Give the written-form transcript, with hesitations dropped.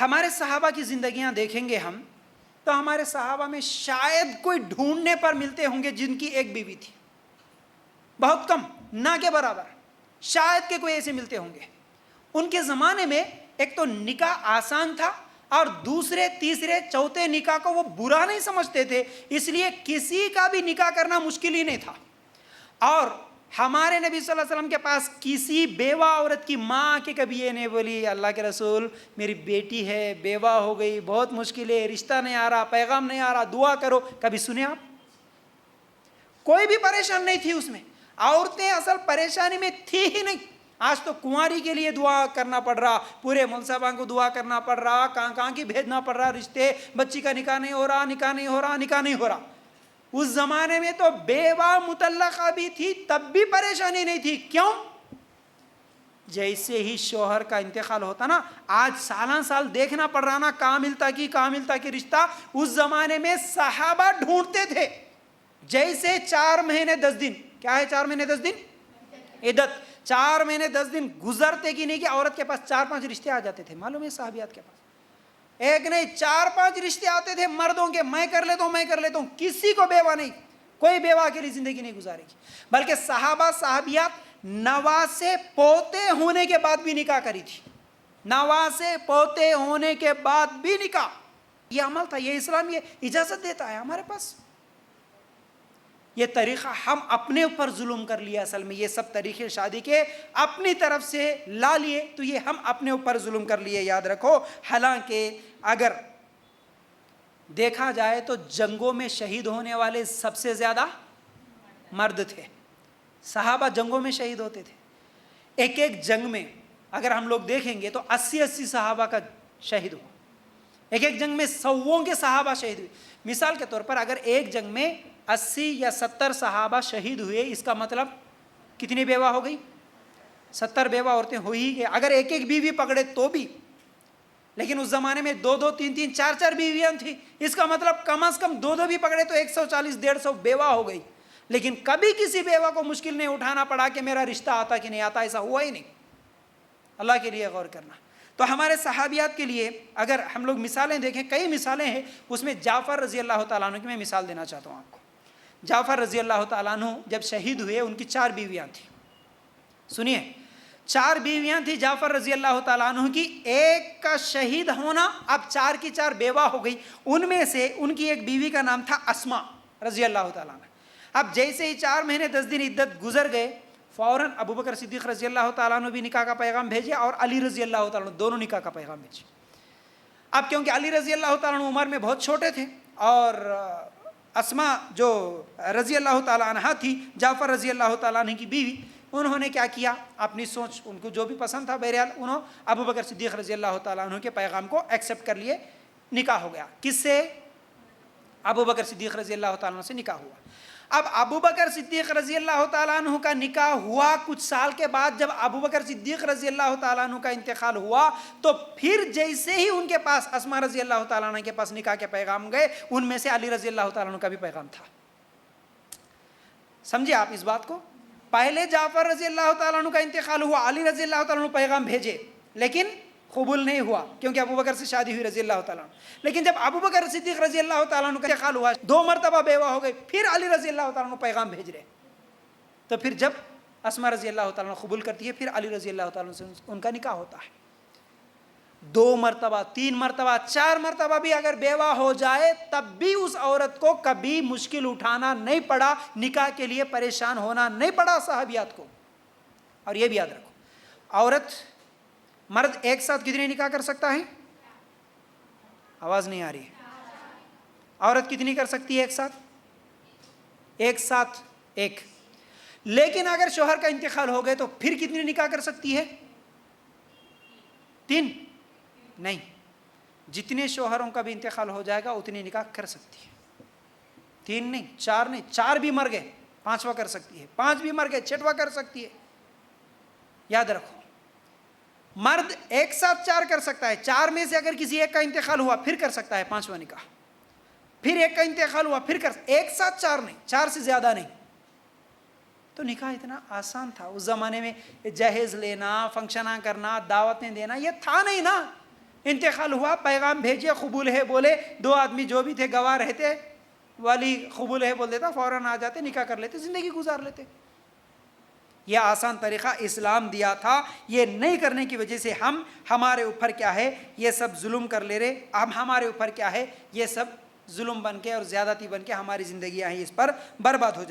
ہمارے صحابہ کی زندگیاں دیکھیں گے ہم تو ہمارے صحابہ میں شاید کوئی ڈھونڈنے پر ملتے ہوں گے جن کی ایک بیوی تھی، بہت کم، نہ کے برابر، شاید کہ کوئی ایسے ملتے ہوں گے۔ ان کے زمانے میں ایک تو نکاح آسان تھا، اور دوسرے تیسرے چوتھے نکاح کو وہ برا نہیں سمجھتے تھے، اس لیے کسی کا بھی نکاح کرنا مشکل ہی نہیں تھا۔ اور ہمارے نبی صلی اللہ علیہ وسلم کے پاس کسی بیوہ عورت کی ماں کے کبھی یہ نہیں بولی اللہ کے رسول میری بیٹی ہے، بیوہ ہو گئی، بہت مشکل ہے، رشتہ نہیں آ رہا، پیغام نہیں آ رہا، دعا کرو، کبھی سنے آپ؟ کوئی بھی پریشان نہیں تھی اس میں۔ عورتیں اصل پریشانی میں تھی ہی نہیں۔ آج تو کنواری کے لیے دعا کرنا پڑ رہا، پورے منصباں کو دعا کرنا پڑ رہا، کہاں کی بھیجنا پڑ رہا رشتے، بچی کا نکاح نہیں ہو رہا، نکاح نہیں ہو رہا، نکاح نہیں ہو رہا۔ اس زمانے میں تو بیوہ مطلقہ بھی تھی تب بھی پریشانی نہیں تھی۔ کیوں؟ جیسے ہی شوہر کا انتقال ہوتا نا، آج سالہ سال دیکھنا پڑ رہا نا کہاں ملتا کی رشتہ، اس زمانے میں صحابہ ڈھونڈتے تھے۔ جیسے 4 مہینے 10 دن، کیا ہے 4 مہینے 10 دن؟ عدت۔ 4 مہینے 10 دن گزرتے کہ نہیں کہ عورت کے پاس 4-5 رشتے آ جاتے تھے، معلوم ہے صحابیات کے پاس ایک نہیں 4-5 رشتے آتے تھے مردوں کے، میں کر لیتا ہوں، کسی کو بیوہ نہیں، کوئی بیوہ کے لیے زندگی نہیں گزارے گی۔ بلکہ صحابہ صحابیات نواسے پوتے ہونے کے بعد بھی نکاح کری تھی، نواسے پوتے ہونے کے بعد بھی نکاح، یہ عمل تھا، یہ اسلام یہ اجازت دیتا ہے ہمارے پاس۔ یہ طریقہ ہم اپنے اوپر ظلم کر لیا، اصل میں یہ سب طریقے شادی کے اپنی طرف سے لا لیے، تو یہ ہم اپنے اوپر ظلم کر لیے، یاد رکھو۔ حالانکہ اگر دیکھا جائے تو جنگوں میں شہید ہونے والے سب سے زیادہ مرد تھے، صحابہ جنگوں میں شہید ہوتے تھے۔ ایک جنگ میں اگر ہم لوگ دیکھیں گے تو 80 صحابہ کا شہید ہوا، ایک جنگ میں 100 کے صحابہ شہید ہوئے۔ مثال کے طور پر اگر ایک جنگ میں 80 یا 70 صحابہ شہید ہوئے، اس کا مطلب کتنی بیوہ ہو گئی؟ 70 بیوہ عورتیں ہوئی گئی، اگر ایک بیوی پکڑے تو بھی، لیکن اس زمانے میں 2-2 3-3 4-4 بیویاں تھیں، اس کا مطلب کم از کم 2 بھی پکڑے تو 140-150 بیوہ ہو گئی۔ لیکن کبھی کسی بیوہ کو مشکل نہیں اٹھانا پڑا کہ میرا رشتہ آتا کہ نہیں آتا، ایسا ہوا ہی نہیں۔ اللہ کے لیے غور کرنا۔ تو ہمارے صحابیات کے لیے اگر ہم لوگ مثالیں دیکھیں، کئی مثالیں ہیں، اس میں جعفر رضی اللہ تعالیٰ عنہ کی میں مثال دینا چاہتا ہوں آپ کو۔ جعفر رضی اللہ تعالیٰ عنہ جب شہید ہوئے، ان کی 4 بیویاں تھیں، سنیے 4 بیویاں تھیں جعفر رضی اللہ تعالیٰ عنہ کی، ایک کا شہید ہونا، اب 4 کی 4 بیوہ ہو گئی۔ ان میں سے ان کی ایک بیوی کا نام تھا اسماء رضی اللہ تعالیٰ عنہ۔ اب جیسے ہی 4 مہینے 10 دن عدت گزر گئے، فوراً ابو بکر صدیق رضی اللہ تعالیٰ عنہ بھی نکاح کا پیغام بھیجے، اور علی رضی اللہ تعالیٰ عنہ، دونوں نکاح کا پیغام بھیجے۔ اب کیونکہ علی رضی اللہ تعالیٰ عنہ عمر میں بہت چھوٹے تھے، اور اسماء جو رضی اللہ تعالیٰ عنہ تھی، جعفر رضی اللہ تعالیٰ عنہ کی بیوی، انہوں نے کیا کیا، اپنی سوچ، ان کو جو بھی پسند تھا، بہرحال انہوں ابو بکر صدیق رضی اللہ تعالیٰ عنہ کے پیغام کو ایکسیپٹ کر لیے، نکاح ہو گیا۔ کس سے؟ ابو بکر صدیق رضی اللہ تعالیٰ عنہ سے نکاح ہوا۔ اب ابو بکر صدیق رضی اللہ تعالیٰ عنہ کا نکاح ہوا، کچھ سال کے بعد جب ابو بکر صدیق رضی اللہ تعالیٰ عنہ کا انتقال ہوا، تو پھر جیسے ہی ان کے پاس اسماء رضی اللہ تعالیٰ عنہ کے پاس نکاح کے پیغام گئے، ان میں سے علی رضی اللہ تعالیٰ عنہ کا بھی پیغام تھا۔ سمجھے آپ اس بات کو؟ پہلے جعفر رضی اللہ تعالیٰ عنہ کا انتقال ہوا، علی رضی اللہ تعالیٰ عنہ پیغام بھیجے، لیکن قبول نہیں ہوا، کیونکہ ابو بکر سے شادی ہوئی رضی اللہ تعالیٰ عنہ۔ لیکن جب ابو بکر صدیق رضی اللہ تعالیٰ عنہ کا انتقال ہوا، 2 مرتبہ بیوہ ہو گئے، پھر علی رضی اللہ تعالیٰ عنہ پیغام بھیج رہے، تو پھر جب اسماء رضی اللہ تعالیٰ عنہ قبول کرتی ہے، پھر علی رضی اللہ تعالیٰ عنہ سے ان کا نکاح ہوتا ہے۔ 2 مرتبہ 3 مرتبہ 4 مرتبہ بھی اگر بیوہ ہو جائے، تب بھی اس عورت کو کبھی مشکل اٹھانا نہیں پڑا، نکاح کے لیے پریشان ہونا نہیں پڑا صحابیات کو۔ اور یہ بھی یاد رکھو، مرد ایک ساتھ کتنے نکاح کر سکتا ہے؟ آواز نہیں آ رہی ہے۔ عورت کتنی کر سکتی ہے ایک ساتھ؟ ایک۔ لیکن اگر شوہر کا انتقال ہو گئے تو پھر کتنی نکاح کر سکتی ہے؟ 3 نہیں، جتنے شوہروں کا بھی انتقال ہو جائے گا اتنی نکاح کر سکتی ہے۔ 3 نہیں، 4 نہیں، 4 بھی مر گئے 5واں کر سکتی ہے، 5 بھی مر گئے 6واں کر سکتی ہے۔ یاد رکھو، مرد ایک ساتھ 4 کر سکتا ہے، 4 میں سے اگر کسی ایک کا انتقال ہوا پھر کر سکتا ہے 5واں نکاح، پھر ایک کا انتقال ہوا پھر ایک ساتھ 4 نہیں، 4 سے زیادہ نہیں۔ تو نکاح اتنا آسان تھا اس زمانے میں، جہیز لینا، فنکشناں کرنا، دعوتیں دینا، یہ تھا نہیں نا۔ انتقال ہوا، پیغام بھیجے، قبول ہے بولے، 2 آدمی جو بھی تھے گواہ رہتے، والی قبول ہے بول دیتا، فوراً آ جاتے، نکاح کر لیتے، زندگی گزار لیتے۔ یہ آسان طریقہ اسلام دیا تھا، یہ نہیں کرنے کی وجہ سے ہمارے اوپر کیا ہے، یہ سب ظلم کر لے رہے، اب ہمارے اوپر کیا ہے، یہ سب ظلم بن کے اور زیادتی بن کے ہماری زندگیاں ہیں اس پر برباد ہو جائے۔